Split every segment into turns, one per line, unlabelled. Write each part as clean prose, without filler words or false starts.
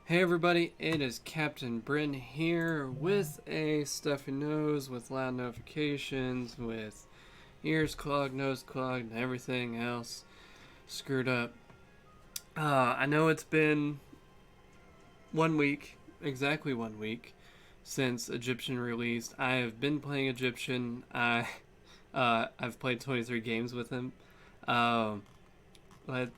Hey everybody, it is Captain Britten here with a stuffy nose, with loud notifications, with ears clogged, nose clogged, and everything else screwed up. I know it's been 1 week, exactly 1 week, since Egyptian released. I have been playing Egyptian. I've played 23 games with him. Um, I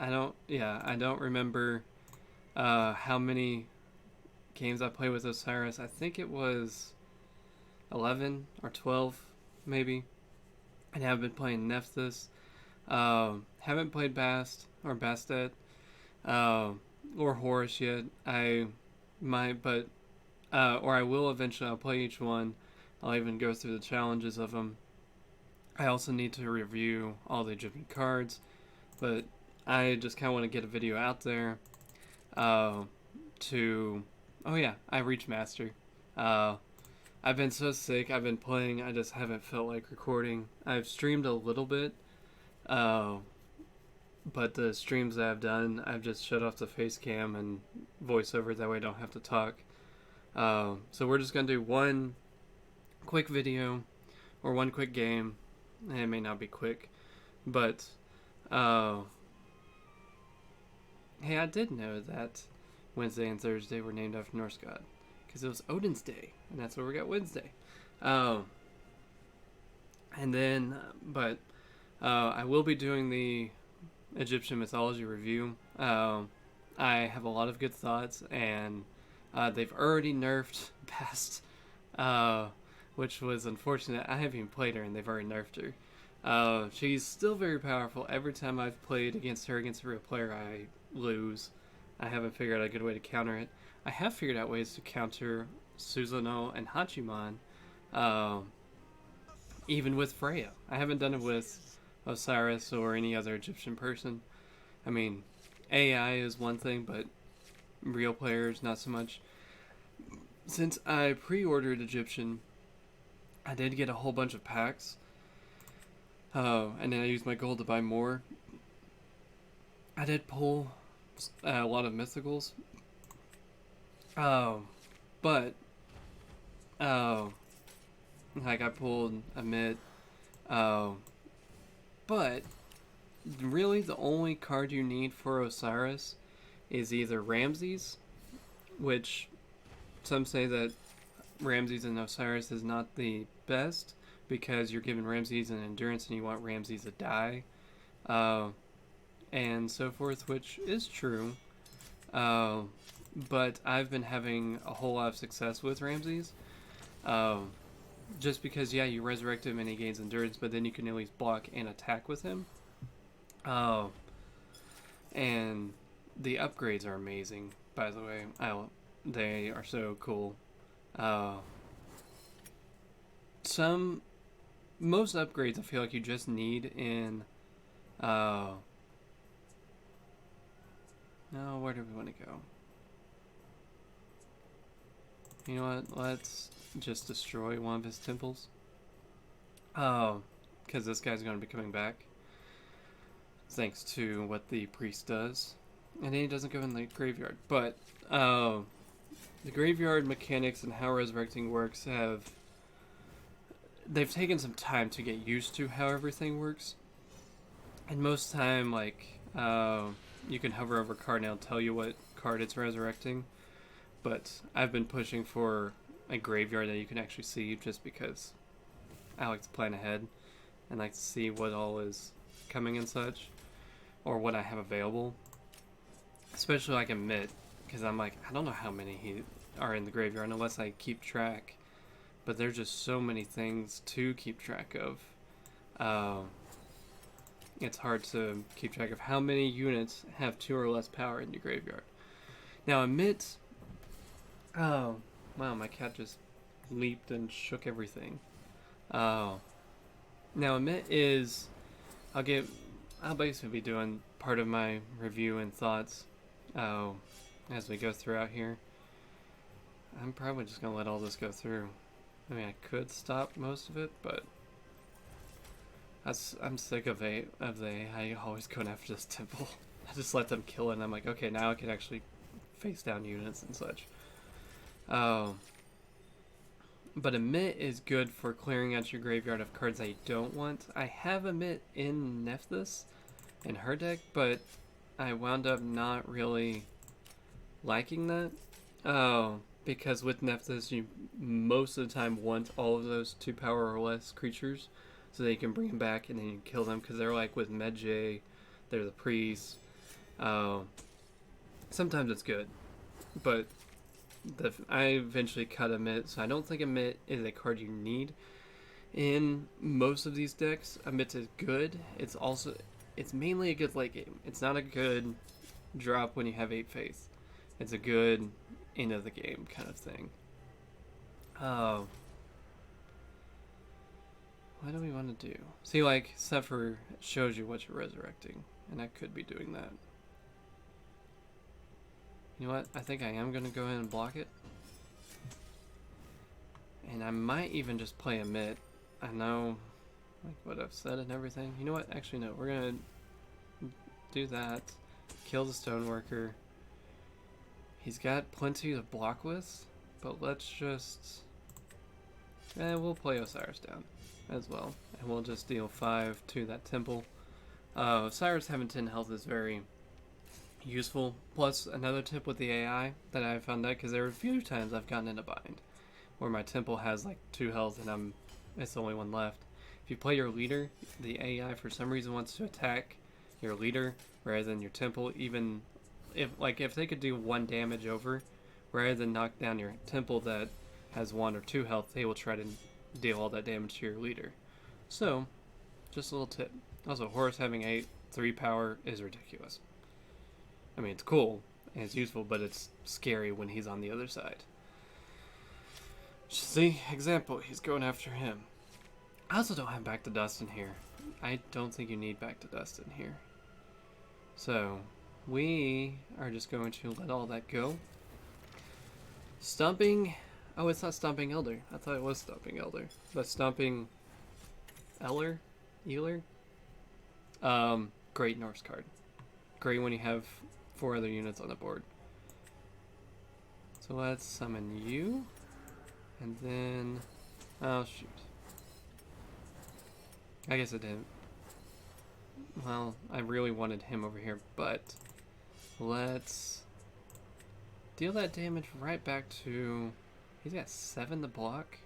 don't remember how many games I played with Osiris. I think it was 11 or 12, maybe. And I've been playing Nephthys. Haven't played Bast or Bastet or Horus yet. I might, but or I will eventually. I'll play each one. I'll even go through the challenges of them. I also need to review all the Egyptian cards, but I just kind of want to get a video out there to. Oh yeah, I reached Master. Uh, I've been so sick. I've been playing. I just haven't felt like recording. I've streamed a little bit, uh, but the streams that I've done, I've just shut off the face cam and voiceover. That way, I don't have to talk. So we're just gonna do one quick video or one quick game. It may not be quick, but hey, I did know that Wednesday and Thursday were named after Norse god because it was Odin's day, and that's where we got Wednesday. Um, and then, but I will be doing the Egyptian mythology review. I have a lot of good thoughts, and they've already nerfed past, which was unfortunate. I haven't even played her, and they've already nerfed her. She's still very powerful. Every time I've played against her against a real player, I lose. I haven't figured out a good way to counter it. I have figured out ways to counter Susanoo and Hachiman, uh, even with Freya. I haven't done it with Osiris or any other Egyptian person. I mean, AI is one thing, but real players, not so much. Since I pre-ordered Egyptian, I did get a whole bunch of packs, and then I used my gold to buy more. I did pull a lot of mythicals, but like I pulled a mid, uh, but really the only card you need for Osiris is either Ramses, which some say that Ramses and Osiris is not the best because you're giving Ramses an endurance and you want Ramses to die, uh, and so forth, which is true. Uh, but I've been having a whole lot of success with Ramses. Um, just because, yeah, you resurrect him and he gains endurance, but then you can at least block and attack with him. Uh, and the upgrades are amazing, by the way. They are so cool. Uh, some most upgrades I feel like you just need in no, where do we want to go? You know what? Let's just destroy one of his temples. Oh, because this guy's going to be coming back. Thanks to what the priest does. And then he doesn't go in the graveyard. But the graveyard mechanics and how resurrecting works they've taken some time to get used to how everything works. And most time, like, you can hover over a card and it'll tell you what card it's resurrecting. But I've been pushing for a graveyard that you can actually see just because I like to plan ahead and like to see what all is coming and such, or what I have available. Especially like in mid, because I'm like, I don't know how many are in the graveyard unless I keep track. But there's just so many things to keep track of. It's hard to keep track of how many units have 2 or less power in your graveyard. Now, in mid, oh, wow, my cat just leaped and shook everything. Oh. Now, Emit is, I'll basically be doing part of my review and thoughts as we go throughout here. I'm probably just going to let all this go through. I mean, I could stop most of it, but I'm sick of the AI always going after this temple. I just let them kill it, and I'm like, okay, now I can actually face down units and such. But Emit is good for clearing out your graveyard of cards I don't want. I have Emit in Nephthys in her deck, but I wound up not really liking that. Because with Nephthys, you most of the time want all of those 2 power or less creatures, so that you can bring them back and then you kill them, because they're like with Medjay, they're the priests. Sometimes it's good, but I eventually cut Emit, so I don't think Emit is a card you need in most of these decks. Emit is good. It's mainly a good late game. It's not a good drop when you have 8 faith. It's a good end of the game kind of thing. What do we want to do? See, like, Sephir shows you what you're resurrecting, and I could be doing that. You know what? I think I am going to go ahead and block it. And I might even just play Emit. I know, like, what I've said and everything. You know what? Actually, no. We're going to do that. Kill the Stoneworker. He's got plenty to block with, but let's just... we'll play Osiris down as well. And we'll just deal 5 to that temple. Osiris having 10 health is very useful. Plus, another tip with the AI that I found out, because there were a few times I've gotten in a bind where my temple has like 2 health and it's the only one left. If you play your leader, the AI for some reason wants to attack your leader rather than your temple, even if they could do 1 damage over, rather than knock down your temple that has 1 or 2 health, they will try to deal all that damage to your leader. So, just a little tip. Also, Horus having 8, 3 power is ridiculous. I mean, it's cool and it's useful, but it's scary when he's on the other side. See, example, he's going after him. I also don't have Back to Dust in here. I don't think you need Back to Dust in here. So, we are just going to let all that go. Stomping... Oh, it's not Stomping Elder. I thought it was Stomping Elder. But Stomping... Eller? Great Norse card. Great when you have 4 other units on the board. So let's summon you. And then... Oh, shoot. I guess it didn't. Well, I really wanted him over here, but... Let's... deal that damage right back to... He's got 7 to block.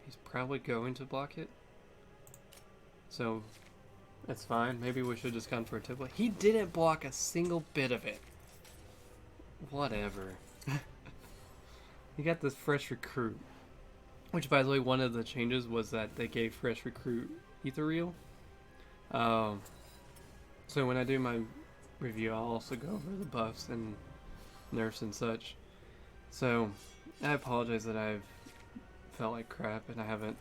He's probably going to block it. So... That's fine. Maybe we should just gone for a template. He didn't block a single bit of it. Whatever. He got this fresh recruit. Which, by the way, one of the changes was that they gave fresh recruit ethereal. So when I do my review, I'll also go over the buffs and nerfs and such. So I apologize that I've felt like crap and I haven't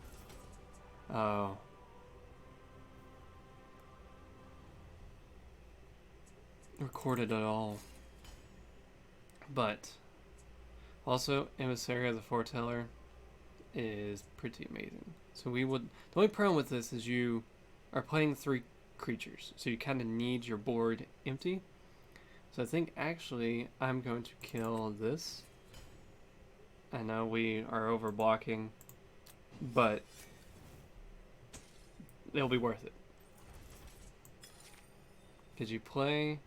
recorded at all. But also, Emissary as a foreteller is pretty amazing. So the only problem with this is you are playing 3 creatures, so you kind of need your board empty. So I think actually I'm going to kill this. I know we are over blocking, but it'll be worth it. Because you play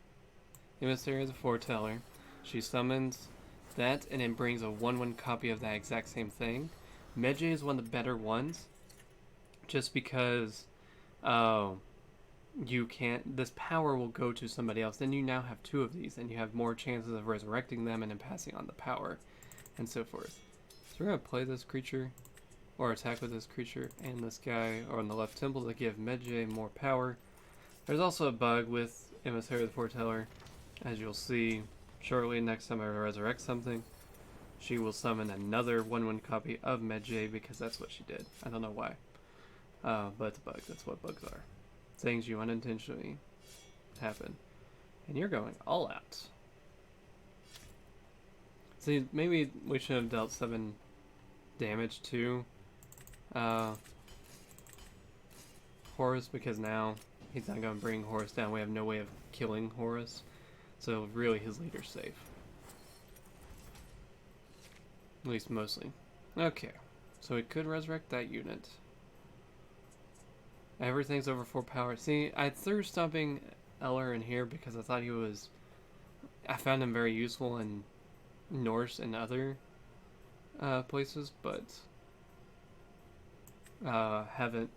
Emissary as a foreteller, she summons that and then brings a 1/1 copy of that exact same thing. Medjay is one of the better ones, just because you can't, this power will go to somebody else. Then you now have 2 of these, and you have more chances of resurrecting them and then passing on the power, and so forth. So we're going to play this creature, or attack with this creature, and this guy on the left temple to give Medjay more power. There's also a bug with Emissary of the Foreteller, as you'll see shortly. Next time I resurrect something, she will summon another 1/1 copy of Medjay, because that's what she did. I don't know why. But it's a bug. That's what bugs are. Things you unintentionally happen. And you're going all out. See, maybe we should have dealt 7 damage to Horus, because now he's not going to bring Horus down. We have no way of killing Horus. So really his leader's safe. At least mostly. Okay, so we could resurrect that unit. Everything's over 4 power. See, I threw Stomping Eller in here because I thought I found him very useful in Norse and other places, but haven't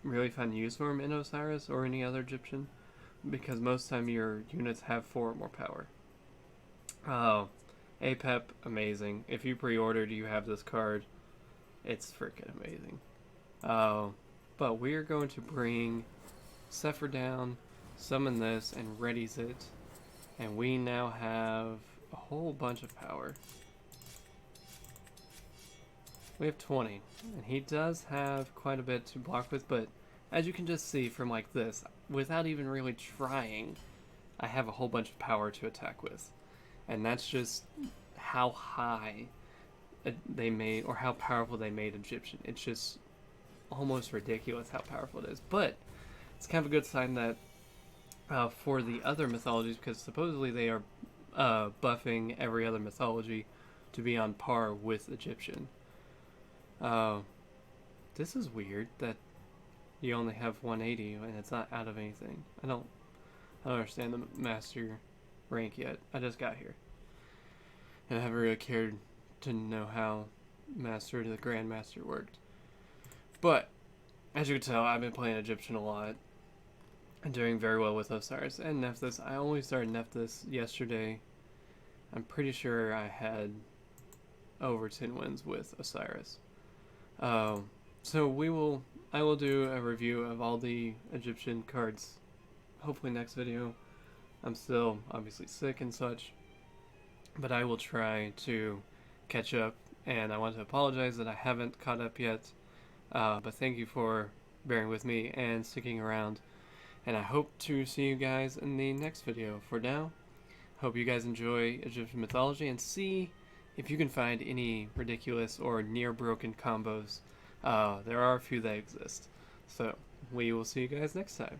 really found use for him in Osiris or any other Egyptian, because most of the time your units have 4 or more power. Oh, Apep, amazing. If you pre-ordered, you have this card. It's freaking amazing. Oh, but we're going to bring Sepher down, summon this, and readies it. And we now have a whole bunch of power. We have 20, and he does have quite a bit to block with, but as you can just see from like this, without even really trying, I have a whole bunch of power to attack with. And that's just how high they made, or how powerful they made Egyptian. It's just almost ridiculous how powerful it is. But it's kind of a good sign that for the other mythologies, because supposedly they are buffing every other mythology to be on par with Egyptian. This is weird that you only have 180 and it's not out of anything. I don't understand the master rank yet. I just got here, and I haven't really cared to know how master to the grandmaster worked. But as you can tell, I've been playing Egyptian a lot and doing very well with Osiris and Nephthys. I only started Nephthys yesterday. I'm pretty sure I had over 10 wins with Osiris. So I will do a review of all the Egyptian cards hopefully next video. I'm still obviously sick and such, but I will try to catch up, and I want to apologize that I haven't caught up yet, but thank you for bearing with me and sticking around, and I hope to see you guys in the next video. For now, hope you guys enjoy Egyptian mythology and see if you can find any ridiculous or near broken combos. There are a few that exist. So we will see you guys next time.